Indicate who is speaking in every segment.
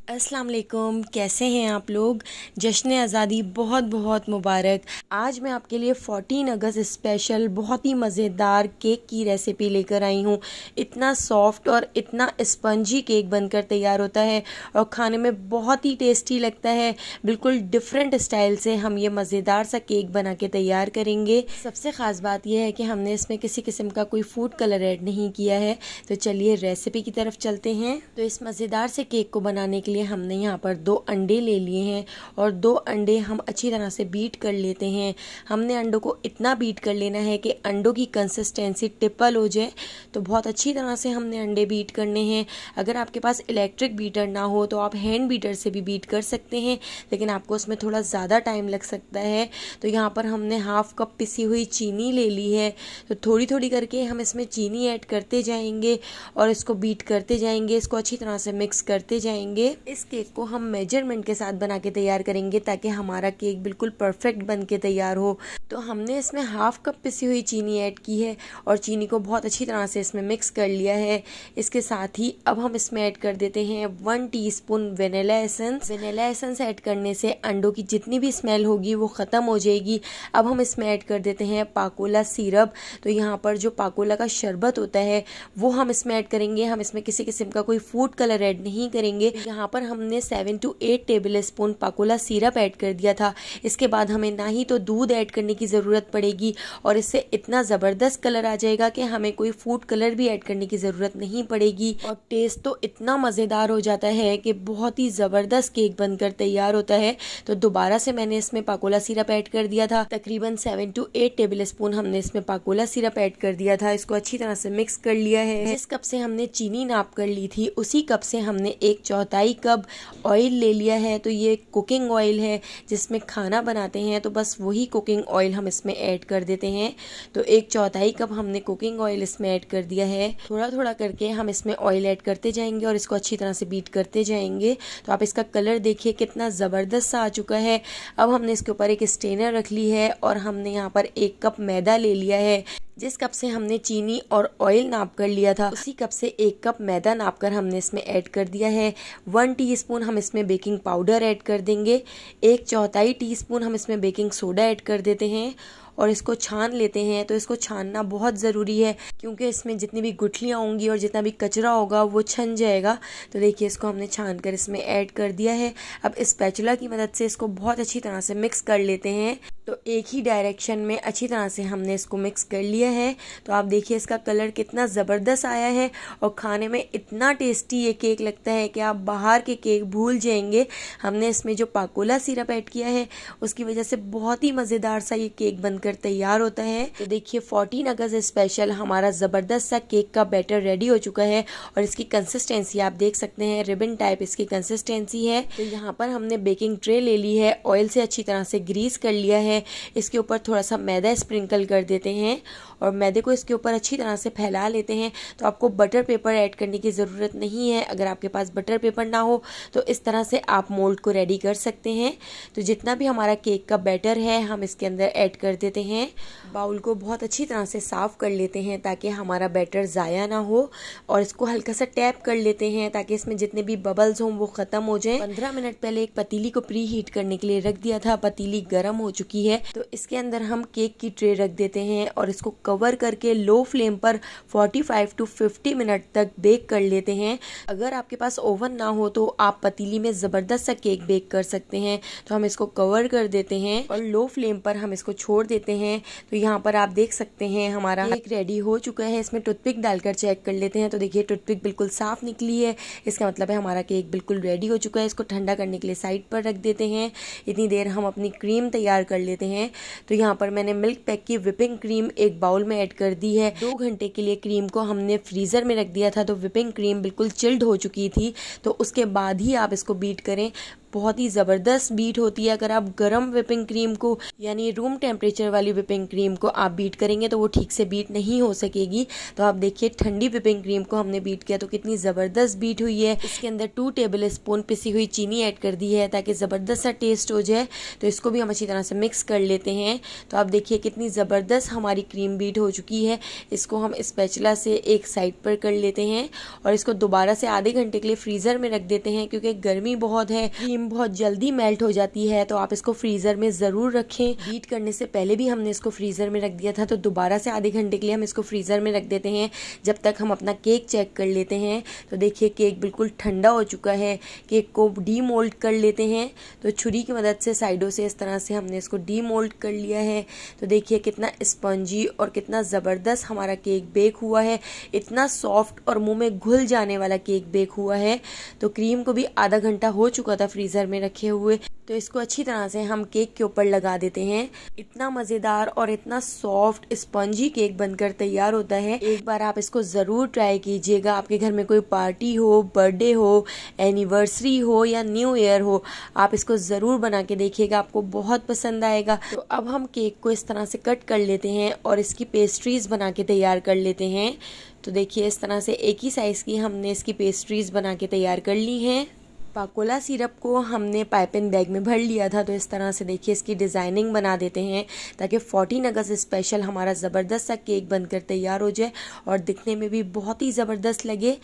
Speaker 1: अस्सलाम वालेकुम, कैसे हैं आप लोग। जश्न आज़ादी बहुत बहुत मुबारक। आज मैं आपके लिए 14 अगस्त स्पेशल बहुत ही मज़ेदार केक की रेसिपी लेकर आई हूँ। इतना सॉफ्ट और इतना स्पंजी केक बनकर तैयार होता है और खाने में बहुत ही टेस्टी लगता है। बिल्कुल डिफरेंट स्टाइल से हम ये मज़ेदार सा केक बना के तैयार करेंगे। सबसे ख़ास बात यह है कि हमने इसमें किसी किस्म का कोई फूड कलर ऐड नहीं किया है। तो चलिए रेसिपी की तरफ चलते हैं। तो इस मज़ेदार से केक को बनाने के लिए हमने यहाँ पर 2 अंडे ले लिए हैं और 2 अंडे हम अच्छी तरह से बीट कर लेते हैं। हमने अंडों को इतना बीट कर लेना है कि अंडों की कंसिस्टेंसी टिपल हो जाए। तो बहुत अच्छी तरह से हमने अंडे बीट करने हैं। अगर आपके पास इलेक्ट्रिक बीटर ना हो तो आप हैंड बीटर से भी बीट कर सकते हैं, लेकिन आपको उसमें थोड़ा ज़्यादा टाइम लग सकता है। तो यहाँ पर हमने हाफ कप पिसी हुई चीनी ले ली है। तो थोड़ी थोड़ी करके हम इसमें चीनी ऐड करते जाएंगे और इसको बीट करते जाएंगे। इसको अच्छी तरह से मिक्स करते जाएंगे। इस केक को हम मेजरमेंट के साथ बना के तैयार करेंगे ताकि हमारा केक बिल्कुल परफेक्ट बन के तैयार हो। तो हमने इसमें हाफ कप पिसी हुई चीनी ऐड की है और चीनी को बहुत अच्छी तरह से इसमें मिक्स कर लिया है। इसके साथ ही अब हम इसमें ऐड कर देते हैं 1 teaspoon vanilla essence. Vanilla essence add करने से अंडों की जितनी भी स्मेल होगी वो ख़त्म हो जाएगी। अब हम इसमें ऐड कर देते हैं पाकोला सिरप। तो यहाँ पर जो पाकोला का शरबत होता है वो हम इसमें ऐड करेंगे। हम इसमें किसी किस्म का कोई फूड कलर ऐड नहीं करेंगे। यहाँ पर हमने 7 to 8 table spoon Pakola syrup add कर दिया था। इसके बाद हमें ना ही तो दूध ऐड करने की ज़रूरत पड़ेगी और इससे इतना ज़बरदस्त कलर आ जाएगा कि हमें कोई फूड कलर भी ऐड करने की ज़रूरत नहीं पड़ेगी। और टेस्ट तो इतना मज़ेदार हो जाता है कि बहुत ही ज़बरदस्त केक बनकर तैयार होता है। तो दोबारा से मैंने इसमें पाकोला सिरप ऐड कर दिया था। तकरीबन 7 to 8 टेबल स्पून हमने इसमें पाकोला सिरप ऐड कर दिया था। इसको अच्छी तरह से मिक्स कर लिया है। जिस कप से हमने चीनी नाप कर ली थी उसी कप से हमने 1/4 कप ऑयल ले लिया है। तो ये कुकिंग ऑयल है जिसमें खाना बनाते हैं, तो बस वही कुकिंग ऑयल हम इसमें ऐड कर देते हैं। तो 1/4 कप हमने कुकिंग ऑयल इसमें ऐड कर दिया है। थोड़ा थोड़ा करके हम इसमें ऑयल ऐड करते जाएंगे और इसको अच्छी तरह से बीट करते जाएंगे। तो आप इसका कलर देखिए कितना ज़बरदस्त सा आ चुका है। अब हमने इसके ऊपर एक स्ट्रेनर रख ली है और हमने यहाँ पर 1 कप मैदा ले लिया है। जिस कप से हमने चीनी और ऑयल नाप कर लिया था उसी कप से 1 कप मैदा नाप कर हमने इसमें ऐड कर दिया है। 1 टीस्पून हम इसमें बेकिंग पाउडर ऐड कर देंगे। 1/4 टीस्पून हम इसमें बेकिंग सोडा ऐड कर देते हैं और इसको छान लेते हैं। तो इसको छानना बहुत ज़रूरी है क्योंकि इसमें जितनी भी गुठलियाँ होंगी और जितना भी कचरा होगा वो छन जाएगा। तो देखिए इसको हमने छान कर इसमें ऐड कर दिया है। अब स्पैचुला की मदद से इसको बहुत अच्छी तरह से मिक्स कर लेते हैं। तो एक ही डायरेक्शन में अच्छी तरह से हमने इसको मिक्स कर लिया है। तो आप देखिए इसका कलर कितना ज़बरदस्त आया है और खाने में इतना टेस्टी ये केक लगता है कि आप बाहर के केक भूल जाएंगे। हमने इसमें जो पाकोला सिरप ऐड किया है उसकी वजह से बहुत ही मज़ेदार सा ये केक बनकर तैयार होता है। तो देखिए 14 अगस्त स्पेशल हमारा ज़बरदस्त सा केक का बैटर रेडी हो चुका है और इसकी कंसिस्टेंसी आप देख सकते हैं, रिबन टाइप इसकी कंसिस्टेंसी है। तो यहाँ पर हमने बेकिंग ट्रे ले ली है, ऑयल से अच्छी तरह से ग्रीस कर लिया है। इसके ऊपर थोड़ा सा मैदा स्प्रिंकल कर देते हैं और मैदे को इसके ऊपर अच्छी तरह से फैला लेते हैं। तो आपको बटर पेपर ऐड करने की ज़रूरत नहीं है। अगर आपके पास बटर पेपर ना हो तो इस तरह से आप मोल्ड को रेडी कर सकते हैं। तो जितना भी हमारा केक का बैटर है हम इसके अंदर ऐड कर देते हैं। बाउल को बहुत अच्छी तरह से साफ़ कर लेते हैं ताकि हमारा बैटर ज़ाया ना हो और इसको हल्का सा टैप कर लेते हैं ताकि इसमें जितने भी बबल्स हों वो ख़त्म हो जाएं। 15 मिनट पहले एक पतीली को प्री हीट करने के लिए रख दिया था। पतीली गर्म हो चुकी है। तो इसके अंदर हम केक की ट्रे रख देते हैं और इसको कवर करके लो फ्लेम पर 45 to 50 मिनट तक बेक कर लेते हैं। अगर आपके पास ओवन ना हो तो आप पतीली में ज़बरदस्त सा केक बेक कर सकते हैं। तो हम इसको कवर कर देते हैं और लो फ्लेम पर हम इसको छोड़ देते हैं। तो यहाँ पर आप देख सकते हैं हमारा केक रेडी हो चुका है। इसमें टूथपिक डालकर चेक कर लेते हैं। तो देखिए टूथपिक बिल्कुल साफ निकली है। इसका मतलब है हमारा केक बिल्कुल रेडी हो चुका है। इसको ठंडा करने के लिए साइड पर रख देते हैं। इतनी देर हम अपनी क्रीम तैयार कर लेते हैं। तो यहाँ पर मैंने मिल्क पैक की विपिंग क्रीम एक बाउल में ऐड कर दी है। 2 घंटे के लिए क्रीम को हमने फ्रीज़र में रख दिया था। तो विपिंग क्रीम बिल्कुल चिल्ड हो चुकी थी। तो उसके बाद ही आप इसको बीट करें। बहुत ही ज़बरदस्त बीट होती है। अगर आप गर्म व्हिपिंग क्रीम को यानी रूम टेम्परेचर वाली व्हिपिंग क्रीम को आप बीट करेंगे तो वो ठीक से बीट नहीं हो सकेगी। तो आप देखिए ठंडी व्हिपिंग क्रीम को हमने बीट किया तो कितनी ज़बरदस्त बीट हुई है। इसके अंदर 2 टेबल स्पून पिसी हुई चीनी ऐड कर दी है ताकि ज़बरदस्त सा टेस्ट हो जाए। तो इसको भी हम अच्छी तरह से मिक्स कर लेते हैं। तो आप देखिए कितनी ज़बरदस्त हमारी क्रीम बीट हो चुकी है। इसको हम स्पैचुला से एक साइड पर कर लेते हैं और इसको दोबारा से आधे घंटे के लिए फ्रीज़र में रख देते हैं क्योंकि गर्मी बहुत है, क्रीम बहुत जल्दी मेल्ट हो जाती है। तो आप इसको फ्रीज़र में ज़रूर रखें। बीट करने से पहले भी हमने इसको फ्रीज़र में रख दिया था, तो दोबारा से आधे घंटे के लिए हम इसको फ्रीज़र में रख देते हैं जब तक हम अपना केक चेक कर लेते हैं। तो देखिए केक बिल्कुल ठंडा हो चुका है। केक को डीमोल्ड कर लेते हैं। तो छुरी की मदद से साइडों से इस तरह से हमने इसको डीमोल्ड कर लिया है। तो देखिए कितना स्पंजी और कितना ज़बरदस्त हमारा केक बेक हुआ है। इतना सॉफ्ट और मुंह में घुल जाने वाला केक बेक हुआ है। तो क्रीम को भी आधा घंटा हो चुका था फ्रीज़र में रखे हुए। तो इसको अच्छी तरह से हम केक के ऊपर लगा देते हैं। इतना मज़ेदार और इतना सॉफ्ट स्पंजी केक बनकर तैयार होता है। एक बार आप इसको ज़रूर ट्राई कीजिएगा। आपके घर में कोई पार्टी हो, बर्थडे हो, एनिवर्सरी हो या न्यू ईयर हो, आप इसको ज़रूर बना के देखिएगा, आपको बहुत पसंद आएगा। तो अब हम केक को इस तरह से कट कर लेते हैं और इसकी पेस्ट्रीज़ बना के तैयार कर लेते हैं। तो देखिए इस तरह से एक ही साइज़ की हमने इसकी पेस्ट्रीज़ बना के तैयार कर ली हैं। पाकोला सिरप को हमने पाइपिंग बैग में भर लिया था। तो इस तरह से देखिए इसकी डिज़ाइनिंग बना देते हैं ताकि 14 अगस्त स्पेशल हमारा ज़बरदस्त सा केक बनकर तैयार हो जाए और दिखने में भी बहुत ही ज़बरदस्त लगे।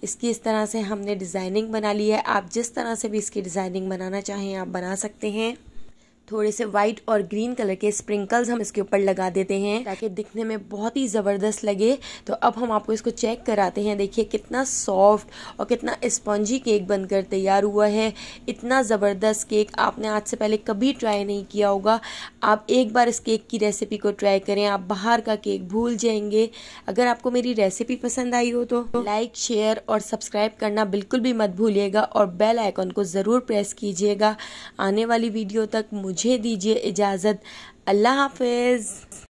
Speaker 1: इसकी इस तरह से हमने डिज़ाइनिंग बना ली है। आप जिस तरह से भी इसकी डिज़ाइनिंग बनाना चाहें आप बना सकते हैं। थोड़े से वाइट और ग्रीन कलर के स्प्रिंकल्स हम इसके ऊपर लगा देते हैं ताकि दिखने में बहुत ही ज़बरदस्त लगे। तो अब हम आपको इसको चेक कराते हैं। देखिए कितना सॉफ्ट और कितना स्पंजी केक बनकर तैयार हुआ है। इतना ज़बरदस्त केक आपने आज से पहले कभी ट्राई नहीं किया होगा। आप एक बार इस केक की रेसिपी को ट्राई करें, आप बाहर का केक भूल जाएंगे। अगर आपको मेरी रेसिपी पसंद आई हो तो लाइक, शेयर और सब्सक्राइब करना बिल्कुल भी मत भूलिएगा और बेल आइकन को ज़रूर प्रेस कीजिएगा। आने वाली वीडियो तक मुझे दीजिए इजाज़त। अल्लाह हाफिज़।